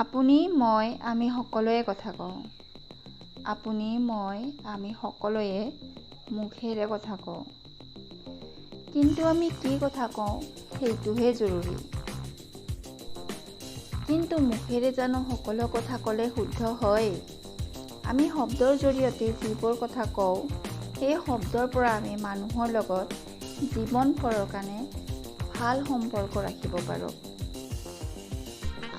আপুনি মই আমি সকলোৱে কথা কওঁ। আপুনি মই আমি সকলোৱে মুখেৰে কথা কওঁ। কিন্তু আমি কি কথা কওঁ সেইটোহে জৰুৰী। কিন্তু মুখেৰে জানো সকলো কথা ক'লে শুদ্ধ হয়? আমি শব্দৰ জৰিয়তে যিবোৰ কথা কওঁ সেই শব্দৰ পৰা আমি মানুহৰ লগত জীৱনভৰৰ কাৰণে ভাল সম্পৰ্ক ৰাখিব পাৰোঁ।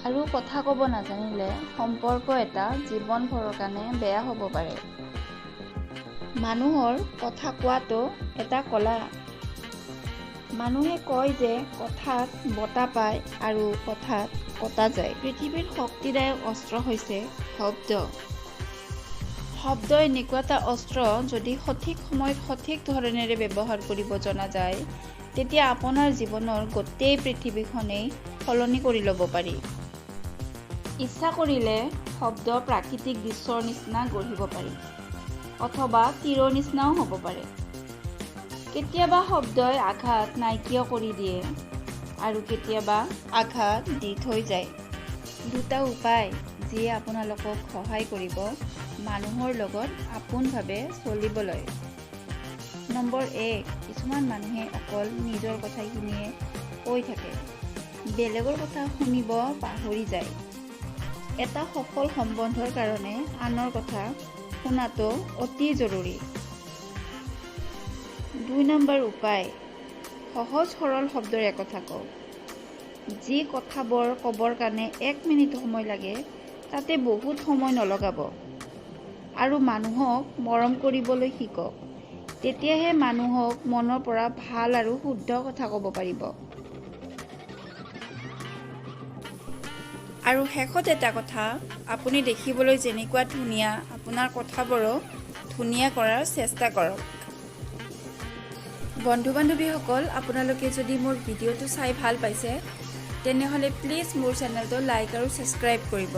আৰু কথা ক'ব নাজানিলে সম্পৰ্ক এটা জীৱনভৰৰ কাৰণে বেয়া হ'ব পাৰে। মানুহৰ কথা কোৱাটো এটা কলা। মানুহে কয় যে কথাত বঁটা পায় আৰু কথাত কটা যায়। পৃথিৱীৰ শক্তিদায়ক অস্ত্ৰ হৈছে শব্দ। শব্দ এনেকুৱা এটা অস্ত্ৰ, যদি সঠিক সময়ত সঠিক ধৰণেৰে ব্যৱহাৰ কৰিব জনা যায়, তেতিয়া আপোনাৰ জীৱনৰ গোটেই পৃথিৱীখনেই সলনি কৰি ল'ব পাৰি। ইচ্ছা কৰিলে শব্দ প্ৰাকৃতিক দৃশ্যৰ নিচিনা গঢ়িব পাৰি, অথবা তীৰৰ নিচিনাও হ'ব পাৰে। কেতিয়াবা শব্দই আঘাত নাইকিয়া কৰি দিয়ে আৰু কেতিয়াবা আঘাত দি থৈ যায়। দুটা উপায় যিয়ে আপোনালোকক সহায় কৰিব মানুহৰ লগত আপোনভাৱে চলিবলৈ। নম্বৰ 1, কিছুমান মানুহে অকল নিজৰ কথাখিনিয়ে কৈ থাকে, বেলেগৰ কথা শুনিব পাহৰি যায়। এটা সফল সম্বন্ধৰ কাৰণে আনৰ কথা শুনাটো অতি জৰুৰী। 2 নম্বৰ উপায়, সহজ সৰল শব্দৰে কথা কওক। যি কথাবোৰ ক'বৰ কাৰণে 1 মিনিট সময় লাগে, তাতে বহুত সময় নলগাব। আৰু মানুহক মৰম কৰিবলৈ শিকক। তেতিয়াহে মানুহক মনৰ পৰা ভাল আৰু শুদ্ধ কথা ক'ব পাৰিব। আৰু শেষত এটা কথা, আপুনি দেখিবলৈ যেনেকুৱা ধুনীয়া, আপোনাৰ কথাবোৰো ধুনীয়া কৰাৰ চেষ্টা কৰক। বন্ধু-বান্ধৱীসকল, আপোনালোকে যদি মোৰ ভিডিঅ'টো চাই ভাল পাইছে, তেনেহ'লে প্লিজ মোৰ চেনেলটো লাইক আৰু ছাবস্ক্ৰাইব কৰিব।